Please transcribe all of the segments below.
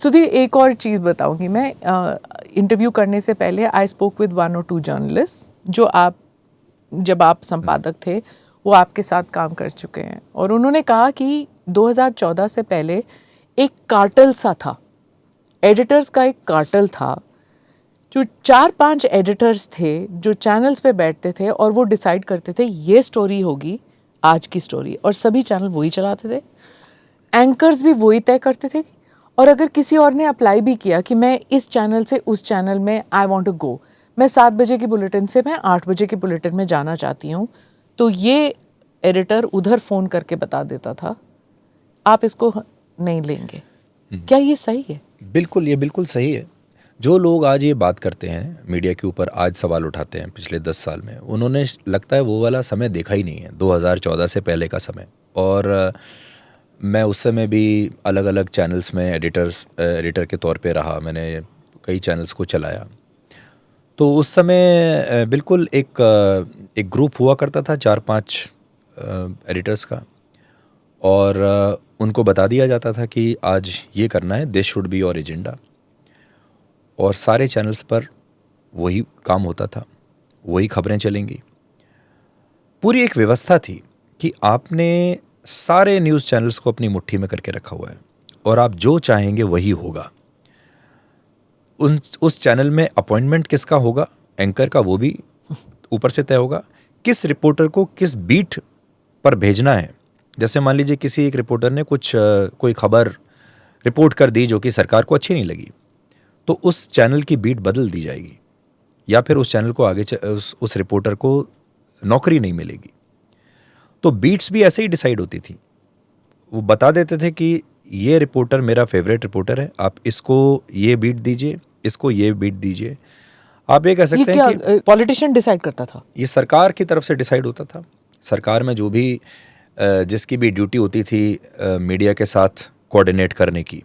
सुधीर, एक और चीज़ बताऊंगी मैं। इंटरव्यू करने से पहले I spoke with 1 or 2 journalist जो जब आप संपादक थे वो आपके साथ काम कर चुके हैं, और उन्होंने कहा कि 2014 से पहले एक कार्टेल सा था, एडिटर्स का एक कार्टेल था, जो 4-5 एडिटर्स थे जो चैनल्स पे बैठते थे और वो डिसाइड करते थे ये स्टोरी होगी आज की स्टोरी, और सभी चैनल वही चलाते थे, एंकर्स भी वही तय करते थे। और अगर किसी और ने अप्लाई भी किया कि मैं इस चैनल से उस चैनल में आई वांट टू गो, मैं 7 बजे की बुलेटिन से मैं 8 बजे की बुलेटिन में जाना चाहती हूँ, तो ये एडिटर उधर फ़ोन करके बता देता था आप इसको नहीं लेंगे। क्या ये सही है? बिल्कुल, ये बिल्कुल सही है। जो लोग आज ये बात करते हैं, मीडिया के ऊपर आज सवाल उठाते हैं पिछले 10 साल में, उन्होंने लगता है वो वाला समय देखा ही नहीं है, 2014 से पहले का समय। और मैं उस समय भी अलग अलग चैनल्स में एडिटर के तौर पे रहा, मैंने कई चैनल्स को चलाया। तो उस समय बिल्कुल एक ग्रुप हुआ करता था 4-5 एडिटर्स का, और उनको बता दिया जाता था कि आज ये करना है, this should be your agenda, और सारे चैनल्स पर वही काम होता था, वही खबरें चलेंगी। पूरी एक व्यवस्था थी कि आपने सारे न्यूज़ चैनल्स को अपनी मुट्ठी में करके रखा हुआ है और आप जो चाहेंगे वही होगा। उस चैनल में अपॉइंटमेंट किसका होगा, एंकर का, वो भी ऊपर से तय होगा। किस रिपोर्टर को किस बीट पर भेजना है, जैसे मान लीजिए किसी एक रिपोर्टर ने कोई खबर रिपोर्ट कर दी जो कि सरकार को अच्छी नहीं लगी, तो उस चैनल की बीट बदल दी जाएगी, या फिर उस चैनल को आगे उस रिपोर्टर को नौकरी नहीं मिलेगी। तो बीट्स भी ऐसे ही डिसाइड होती थी। वो बता देते थे कि ये रिपोर्टर मेरा फेवरेट रिपोर्टर है, आप इसको ये बीट दीजिए, इसको ये बीट दीजिए। आप ये कह सकते हैं कि पॉलिटिशियन डिसाइड करता था, ये सरकार की तरफ से डिसाइड होता था। सरकार में जो भी जिसकी भी ड्यूटी होती थी मीडिया के साथ कोऑर्डिनेट करने की,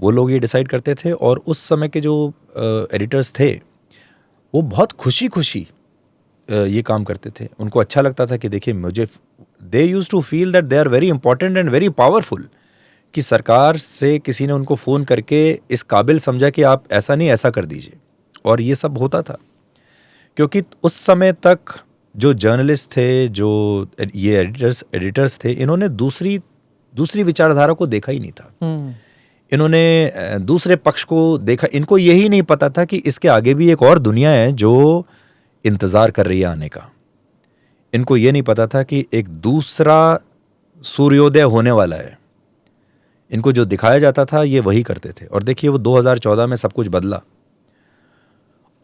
वो लोग ये डिसाइड करते थे। और उस समय के जो एडिटर्स थे वो बहुत खुशी खुशी ये काम करते थे। उनको अच्छा लगता था कि देखिए they used to feel that they are very important and very powerful, कि सरकार से किसी ने उनको फ़ोन करके इस काबिल समझा कि आप ऐसा नहीं ऐसा कर दीजिए। और ये सब होता था क्योंकि उस समय तक जो जर्नलिस्ट थे, जो ये एडिटर्स थे, इन्होंने दूसरी विचारधारा को देखा ही नहीं था। इन्होंने दूसरे पक्ष को देखा। इनको यही नहीं पता था कि इसके आगे भी एक और दुनिया है जो इंतज़ार कर रही है आने का। इनको ये नहीं पता था कि एक दूसरा सूर्योदय होने वाला है। इनको जो दिखाया जाता था ये वही करते थे। और देखिए वो 2014 में सब कुछ बदला,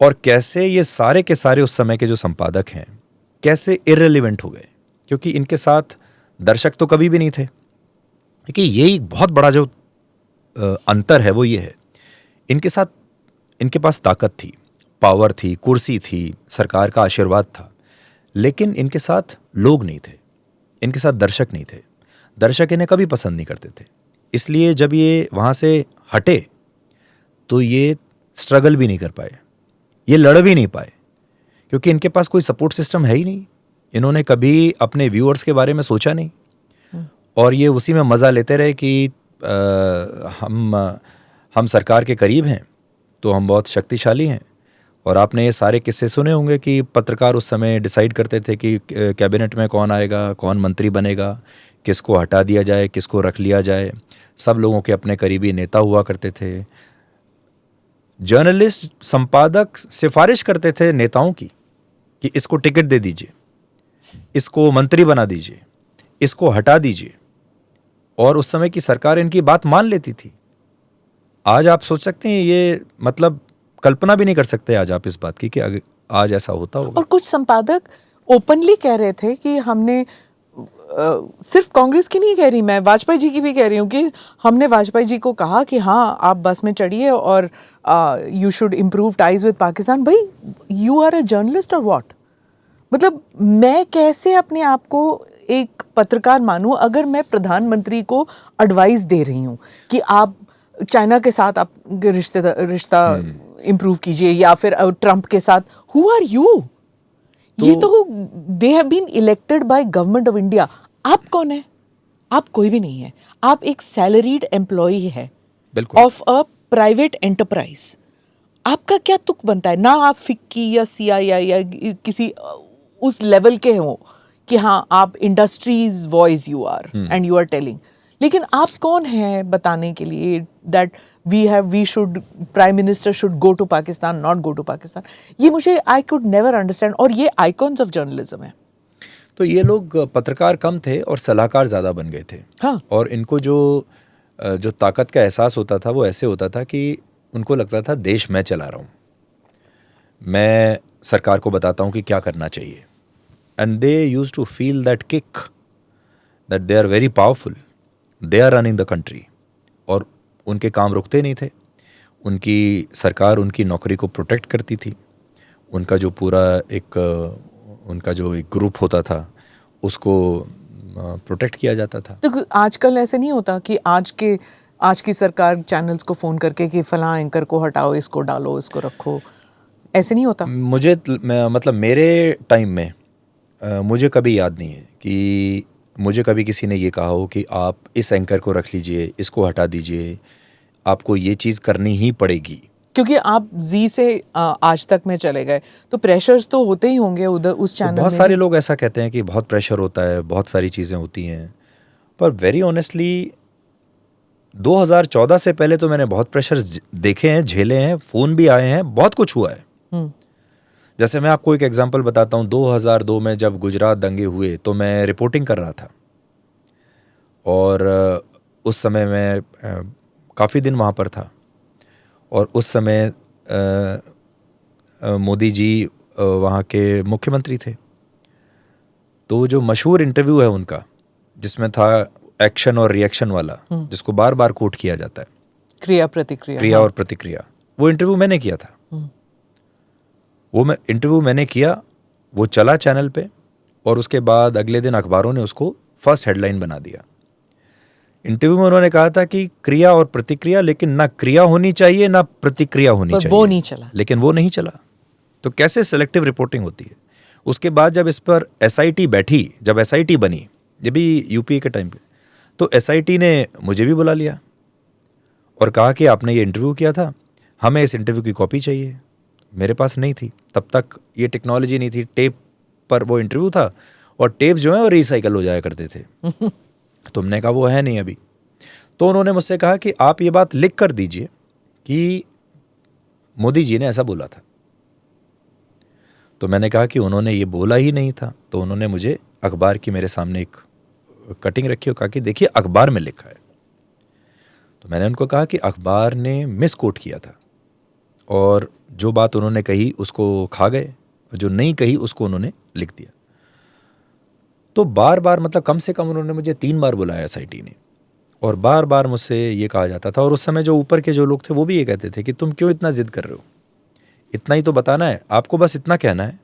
और कैसे ये सारे के सारे उस समय के जो संपादक हैं कैसे इररिलेवेंट हो गए, क्योंकि इनके साथ दर्शक तो कभी भी नहीं थे। क्योंकि यही बहुत बड़ा जो अंतर है वो ये है, इनके पास ताकत थी, पावर थी, कुर्सी थी, सरकार का आशीर्वाद था, लेकिन इनके साथ लोग नहीं थे, इनके साथ दर्शक नहीं थे। दर्शक इन्हें कभी पसंद नहीं करते थे। इसलिए जब ये वहाँ से हटे तो ये स्ट्रगल भी नहीं कर पाए, ये लड़ भी नहीं पाए, क्योंकि इनके पास कोई सपोर्ट सिस्टम है ही नहीं। इन्होंने कभी अपने व्यूअर्स के बारे में सोचा नहीं, और ये उसी में मज़ा लेते रहे कि हम सरकार के करीब हैं तो हम बहुत शक्तिशाली हैं। और आपने ये सारे किस्से सुने होंगे कि पत्रकार उस समय डिसाइड करते थे कि कैबिनेट में कौन आएगा, कौन मंत्री बनेगा, किसको हटा दिया जाए, किसको रख लिया जाए। सब लोगों के अपने करीबी नेता हुआ करते थे। जर्नलिस्ट, संपादक सिफारिश करते थे नेताओं की कि इसको टिकट दे दीजिए, इसको मंत्री बना दीजिए, इसको हटा दीजिए, और उस समय की सरकार इनकी बात मान लेती थी। आज आप सोच सकते हैं, ये मतलब कल्पना भी नहीं कर सकते आज आप इस बात की कि आज ऐसा होता होगा। और कुछ संपादक ओपनली कह रहे थे कि हमने सिर्फ कांग्रेस की नहीं कह रही, मैं वाजपेयी जी की भी कह रही हूँ कि हमने वाजपेयी जी को कहा कि हाँ आप बस में चढ़िए और you should improve ties with Pakistan. भाई यू आर अ जर्नलिस्ट और व्हाट? मतलब मैं कैसे अपने आप को एक पत्रकार मानूं अगर मैं प्रधानमंत्री को एडवाइस दे रही हूँ कि आप चाइना के साथ आप रिश्ता इम्प्रूव कीजिए, या फिर ट्रंप के साथ। Who are you? ये तो they have been elected by government of India. आप कौन है? आप कोई भी नहीं है। आप एक सैलरीड एम्प्लॉई है ऑफ अ प्राइवेट एंटरप्राइज, आपका क्या तुक बनता है? ना आप फिक्की या सीआईआई या किसी उस लेवल के हो कि हाँ आप industries voice you are and you are telling, लेकिन आप कौन हैं बताने के लिए that we should, prime minister should go to Pakistan, not go to Pakistan? ये मुझे आई कुड नेवर अंडरस्टैंड। और ये आइकॉन्स ऑफ जर्नलिज्म है। तो ये लोग पत्रकार कम थे और सलाहकार ज़्यादा बन गए थे। हाँ। और इनको जो ताकत का एहसास होता था वो ऐसे होता था कि उनको लगता था देश मैं चला रहा हूँ, मैं सरकार को बताता हूँ कि क्या करना चाहिए। And they use to feel that kick that they are very powerful, they are running the country. और उनके काम रुकते नहीं थे, उनकी सरकार उनकी नौकरी को प्रोटेक्ट करती थी। उनका जो पूरा उनका जो एक ग्रुप होता था उसको प्रोटेक्ट किया जाता था। तो आजकल ऐसे नहीं होता कि आज की सरकार चैनल्स को फ़ोन करके कि फलां एंकर को हटाओ, इसको डालो, इसको रखो, ऐसे नहीं होता? मतलब मेरे टाइम में मुझे कभी याद नहीं है कि मुझे कभी किसी ने ये कहा हो कि आप इस एंकर को रख लीजिए, इसको हटा दीजिए, आपको ये चीज़ करनी ही पड़ेगी। क्योंकि आप जी से आज तक में चले गए तो प्रेशर्स तो होते ही होंगे उधर उस चैनल में। बहुत सारे लोग ऐसा कहते हैं कि बहुत प्रेशर होता है, बहुत सारी चीज़ें होती हैं, पर वेरी ऑनेस्टली 2014 से पहले तो मैंने बहुत प्रेशर देखे हैं, झेले हैं, फ़ोन भी आए हैं, बहुत कुछ हुआ है। जैसे मैं आपको एक एग्जांपल बताता हूँ। 2002 में जब गुजरात दंगे हुए तो मैं रिपोर्टिंग कर रहा था और उस समय मैं काफ़ी दिन वहाँ पर था। और उस समय मोदी जी वहाँ के मुख्यमंत्री थे। तो जो मशहूर इंटरव्यू है उनका, जिसमें था एक्शन और रिएक्शन वाला, जिसको बार बार कोट किया जाता है, क्रिया और प्रतिक्रिया, वो इंटरव्यू मैंने किया था। इंटरव्यू मैंने किया, वो चला चैनल पे और उसके बाद अगले दिन अखबारों ने उसको फर्स्ट हेडलाइन बना दिया। इंटरव्यू में उन्होंने कहा था कि क्रिया और प्रतिक्रिया, लेकिन ना क्रिया होनी चाहिए ना प्रतिक्रिया होनी चाहिए, वो नहीं चला। लेकिन वो नहीं चला। तो कैसे सिलेक्टिव रिपोर्टिंग होती है। उसके बाद जब इस पर एसआईटी बैठी, जब एसआईटी बनी, ये भी यूपीए के टाइम पे, तो एसआईटी ने मुझे भी बुला लिया और कहा कि आपने ये इंटरव्यू किया था, हमें इस इंटरव्यू की कॉपी चाहिए। मेरे पास नहीं थी, तब तक ये टेक्नोलॉजी नहीं थी, टेप पर वो इंटरव्यू था और टेप जो है वो रिसाइकल हो जाया करते थे। तुमने कहा वो है नहीं अभी। तो उन्होंने मुझसे कहा कि आप ये बात लिख कर दीजिए कि मोदी जी ने ऐसा बोला था। तो मैंने कहा कि उन्होंने ये बोला ही नहीं था। तो उन्होंने मुझे अखबार की मेरे सामने एक कटिंग रखी और कहा कि देखिए अखबार में लिखा है। तो मैंने उनको कहा कि अखबार ने मिस कोट किया था और जो बात उन्होंने कही उसको खा गए, जो नहीं कही उसको उन्होंने लिख दिया। तो बार बार, मतलब कम से कम उन्होंने मुझे 3 बार बुलाया एसआईटी ने, और बार बार मुझसे ये कहा जाता था। और उस समय जो ऊपर के जो लोग थे वो भी ये कहते थे कि तुम क्यों इतना जिद कर रहे हो, इतना ही तो बताना है आपको, बस इतना कहना है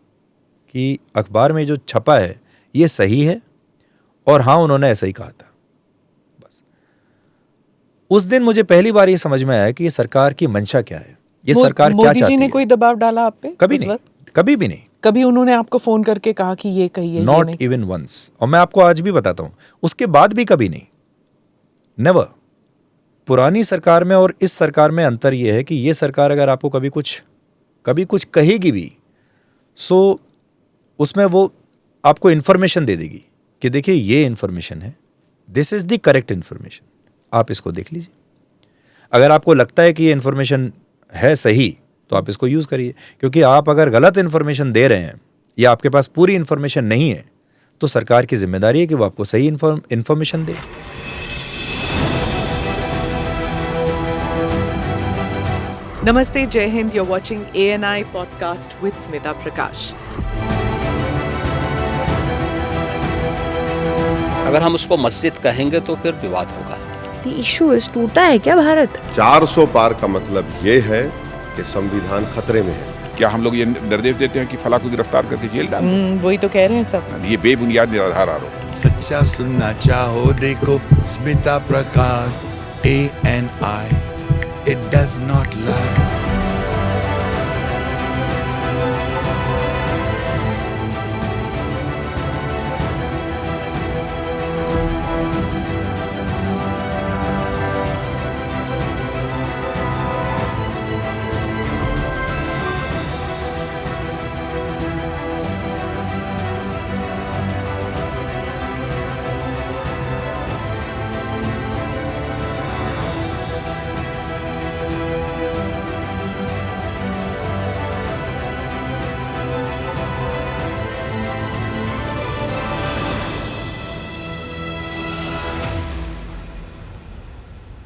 कि अखबार में जो छपा है ये सही है और हाँ उन्होंने ऐसा ही कहा था। बस उस दिन मुझे पहली बार ये समझ में आया कि ये सरकार की मंशा क्या है, ये सरकार क्या चाहती है। मोदी जी ने कोई दबाव डाला आप पे? कभी नहीं, कभी भी नहीं। कभी उन्होंने आपको फोन करके कहा कि ये कहिए? Not even once. और मैं आपको आज भी बताता हूं, उसके बाद भी कभी नहीं, नेवर। पुरानी सरकार में और इस सरकार में अंतर यह है कि ये सरकार अगर आपको कभी कुछ कहेगी भी, सो उसमें वो आपको इन्फॉर्मेशन दे देगी कि देखिए ये इन्फॉर्मेशन है, this is the correct information, आप इसको देख लीजिए। अगर आपको लगता है कि ये इन्फॉर्मेशन है सही तो आप इसको यूज करिए, क्योंकि आप अगर गलत इन्फॉर्मेशन दे रहे हैं या आपके पास पूरी इन्फॉर्मेशन नहीं है तो सरकार की जिम्मेदारी है कि वो आपको सही इन्फॉर्मेशन दे। नमस्ते, जय Hind. You're watching ANI podcast with Smita Prakash. अगर हम उसको मस्जिद कहेंगे तो फिर विवाद होगा। The issue is टूटा है क्या भारत? 400 पार का मतलब ये है कि संविधान खतरे में है। क्या हम लोग ये निर्देश देते हैं कि फला को गिरफ्तार करके जेल डाल? वही तो कह रहे हैं सब। ये बेबुनियाद निराधार आरोप। सच्चा सुनना चाहो देखो स्मिता प्रकाश ANI, it does not lie।